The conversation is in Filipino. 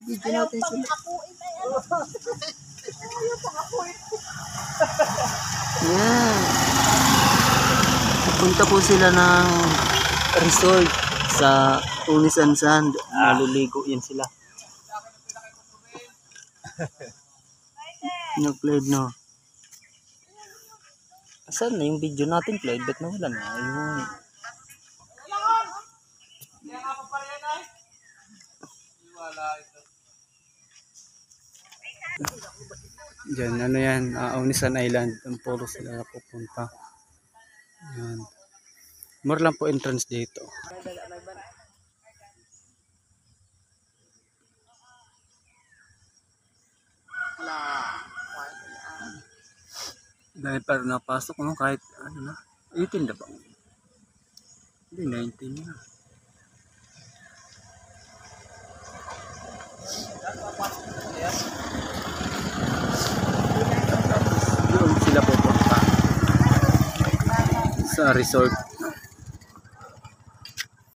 Video natin sila. Yan. Punta po sila ng resort sa Tunisan Sand. Maliligo yan sila. Nag-played no. Saan na yung video natin played? Ba't nawala na? Ayun. Diyan, ano yan? Tunisan Island. Ang puro sila pupunta. Yan. More lang po entrance dito. Dahil para napasok no, kahit ano na, 18 na ba? Hindi, 19 na. Doon sila pupunta sa resort.